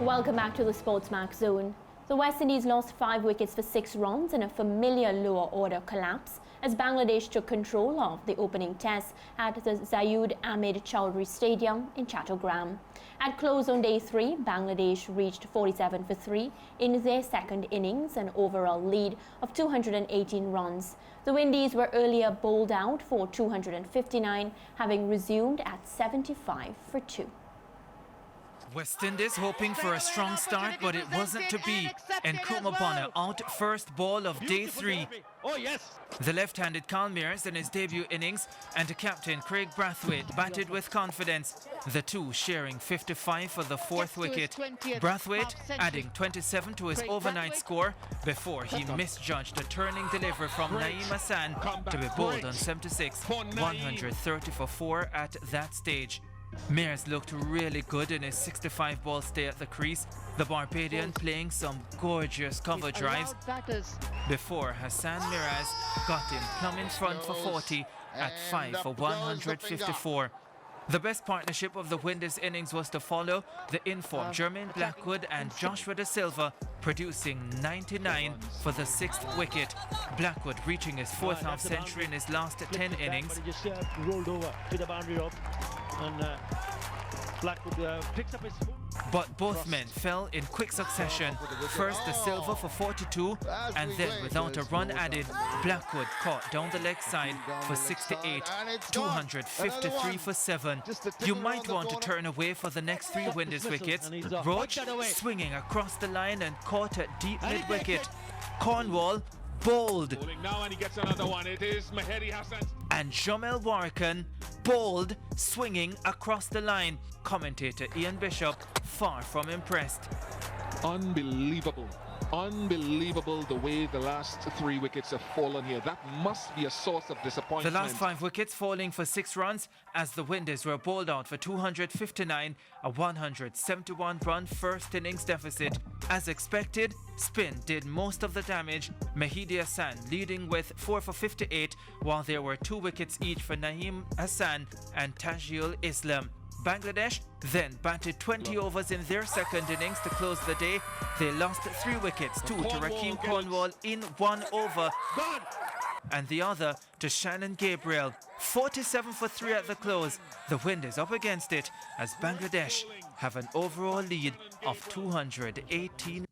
Welcome back to the SportsMax zone. The West Indies lost 5 wickets for 6 runs in a familiar lower order collapse as Bangladesh took control of the opening test at the Zayed Ahmed Chowdhury Stadium in Chattogram. At close on day 3, Bangladesh reached 47 for 3 in their second innings, an overall lead of 218 runs. The Windies were earlier bowled out for 259, having resumed at 75 for 2. West Indies hoping for a strong start, but it wasn't to be. And Kumabana out first ball of day 3. Oh yes! The left-handed Kalmiers in his debut innings and captain Craig Brathwaite batted with confidence, the two sharing 55 for the 4th wicket. Brathwaite adding 27 to his overnight score before he misjudged a turning delivery from Naeem Hassan to be bowled on 76, 130 for 4 at that stage. Mears looked really good in his 65-ball stay at the crease, the Barbadian playing some gorgeous cover drives before Hassan Miraz got him plumb in front for 40 at 5 for 154. The best partnership of the Windies innings was to follow, the informed Jermaine Blackwood and Joshua Da Silva producing 99 for the 6th wicket. Blackwood reaching his 4th half-century in his last 10 innings. But both men fell in quick succession. First Da Silva for 42, and then without a run added, Blackwood caught down the leg side for 68, 253 for 7. You might want to turn away for the next 3 Windies wickets. Roach swinging across the line and caught at deep mid-wicket. Cornwall bowled. And Jamel Warkan bowled, swinging across the line. Commentator Ian Bishop far from impressed. Unbelievable. Unbelievable the way the last 3 wickets have fallen here. That must be a source of disappointment. The last 5 wickets falling for 6 runs as the Windies were bowled out for 259, a 171-run first innings deficit. As expected, spin did most of the damage, Mehdi Hassan leading with 4 for 58, while there were 2 wickets each for Naeem Hassan and Tajiul Islam. Bangladesh then batted 20 overs in their second innings to close the day. They lost 3 wickets, 2 to Rakeem Cornwall in 1 over and the other to Shannon Gabriel. 47 for 3 at the close. The Windies up against it as Bangladesh have an overall lead of 218.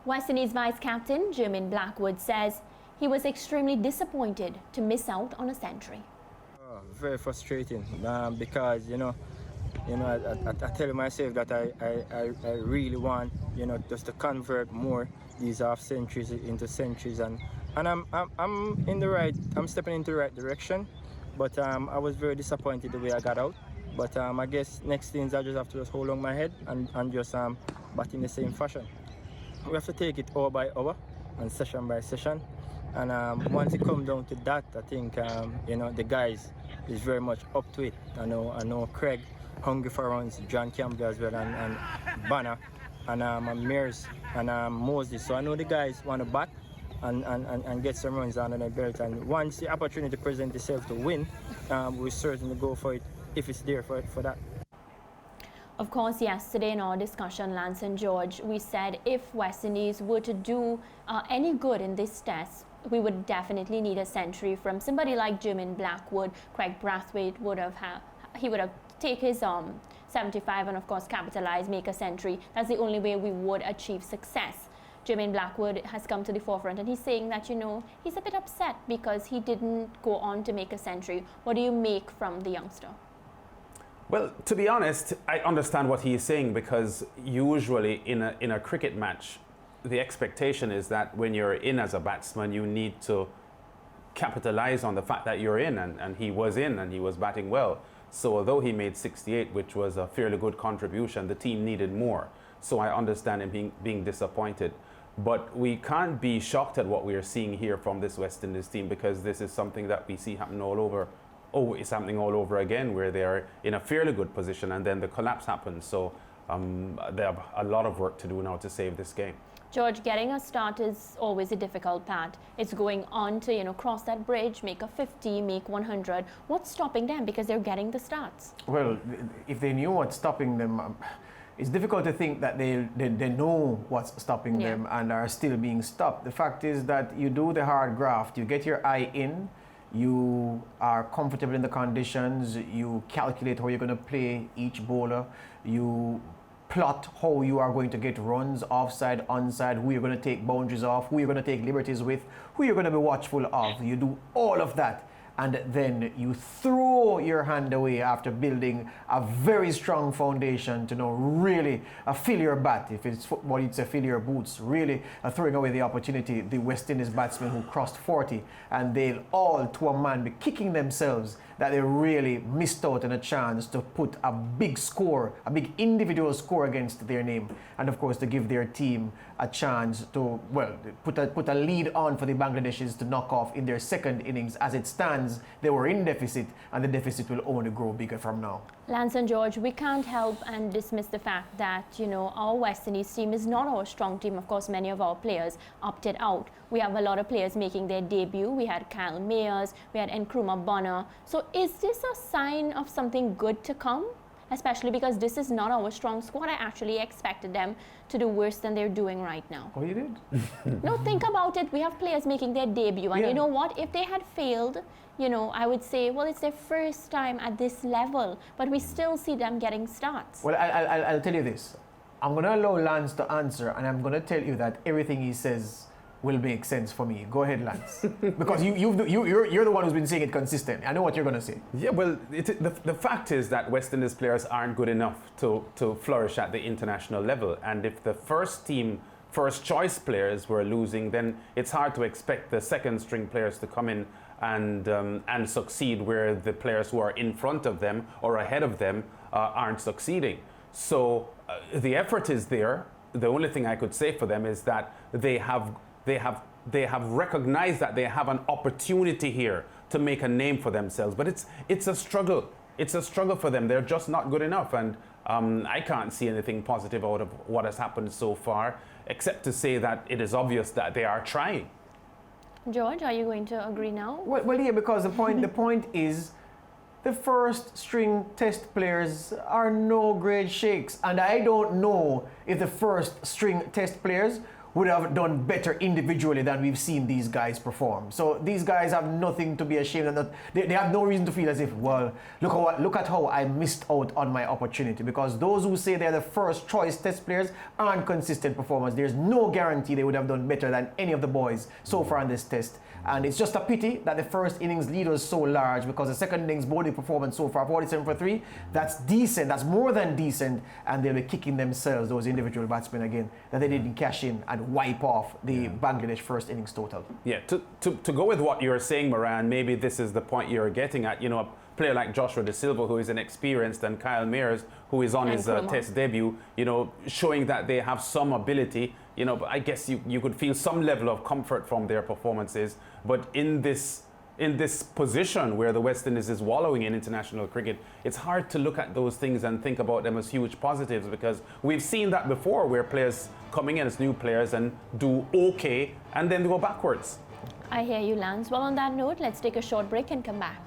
West Indies vice-captain Jermaine Blackwood says he was extremely disappointed to miss out on a century. Very frustrating because I tell myself that I really want just to convert more these half centuries into centuries, and I'm in the right, I'm stepping into the right direction, but I was very disappointed the way I got out. But I guess next things I just have to just hold on my head and just bat in the same fashion. We have to take it hour by hour and session by session. And once it comes down to that, I think the guys is very much up to it. I know Craig hungry for runs, John Campbell as well, and Banner, and Mears and Moses. So I know the guys want to bat and get some runs under their belt. And once the opportunity presents itself to win, we'll certainly go for it if it's there for that. Of course, yesterday in our discussion, Lance and George, we said if West Indies were to do any good in this test, we would definitely need a century from somebody like Jermaine Blackwood. Craig Brathwaite would have take his 75 and of course capitalize, make a century. That's the only way we would achieve success. Jermaine Blackwood has come to the forefront and he's saying that, he's a bit upset because he didn't go on to make a century. What do you make from the youngster? Well, to be honest, I understand what he is saying because usually in a cricket match, the expectation is that when you're in as a batsman, you need to capitalize on the fact that you're in, and he was in and he was batting well. So although he made 68, which was a fairly good contribution, the team needed more. So I understand him being disappointed. But we can't be shocked at what we are seeing here from this West Indies team because this is something that we see happen all over. Oh, it's happening all over again where they are in a fairly good position and then the collapse happens. So they have a lot of work to do now to save this game. George, getting a start is always a difficult part. It's going on to, cross that bridge, make a 50, make 100. What's stopping them? Because they're getting the starts. Well, if they knew what's stopping them, it's difficult to think that they know what's stopping them and are still being stopped. The fact is that you do the hard graft, you get your eye in, you are comfortable in the conditions, you calculate how you're going to play each bowler, you plot how you are going to get runs, offside, onside, who you're going to take boundaries off, who you're going to take liberties with, who you're going to be watchful of. You do all of that, and then you throw your hand away after building a very strong foundation to now really fill your bat. If it's football, you'd say fill your boots. Really throwing away the opportunity. The West Indies batsmen who crossed 40, and they'll all, to a man, be kicking themselves that they really missed out on a chance to put a big score, a big individual score against their name, and of course to give their team a chance to, well, put a lead on for the Bangladeshis to knock off in their second innings. As it stands, they were in deficit, and the deficit will only grow bigger from now. Lance and George, we can't help and dismiss the fact that, you know, our West Indies team is not our strong team. Of course, many of our players opted out. We have a lot of players making their debut. We had Kyle Mayers, we had Nkrumah Bonner. So is this a sign of something good to come? Especially because this is not our strong squad. I actually expected them to do worse than they're doing right now. Oh, you did? No, think about it. We have players making their debut. And you know what? If they had failed, you know, I would say, well, it's their first time at this level. But we still see them getting starts. Well, I'll tell you this. I'm going to allow Lance to answer, and I'm going to tell you that everything he says will make sense for me. Go ahead, Lance. Because you're the one who's been saying it consistently. I know what you're going to say. Yeah, well, the fact is that West Indies players aren't good enough to flourish at the international level. And if the first team, first choice players were losing, then it's hard to expect the second string players to come in and succeed where the players who are in front of them or ahead of them aren't succeeding. So the effort is there. The only thing I could say for them is that they have recognized that they have an opportunity here to make a name for themselves. But it's a struggle. It's a struggle for them. They're just not good enough. And I can't see anything positive out of what has happened so far, except to say that it is obvious that they are trying. George, are you going to agree now? Well, yeah, because the point is the first string test players are no great shakes. And I don't know if the first string test players would have done better individually than we've seen these guys perform. So these guys have nothing to be ashamed of. They have no reason to feel as if, well, look at how I missed out on my opportunity. Because those who say they're the first choice test players aren't consistent performers. There's no guarantee they would have done better than any of the boys so far in this test. And it's just a pity that the first innings lead was so large, because the second innings bowling performance so far, 47 for 3, that's decent, that's more than decent, and they'll be kicking themselves, those individual batsmen again, that they didn't cash in and wipe off the Bangladesh first innings total. Yeah, to go with what you're saying, Moran, maybe this is the point you're getting at. You know, a player like Joshua De Silva, who is inexperienced, and Kyle Mayers, who is on his test debut, you know, showing that they have some ability. You know, but I guess you could feel some level of comfort from their performances. But in this position where the West Indies is wallowing in international cricket, it's hard to look at those things and think about them as huge positives, because we've seen that before, where players coming in as new players and do okay and then go backwards. I hear you, Lance. Well, on that note, let's take a short break and come back.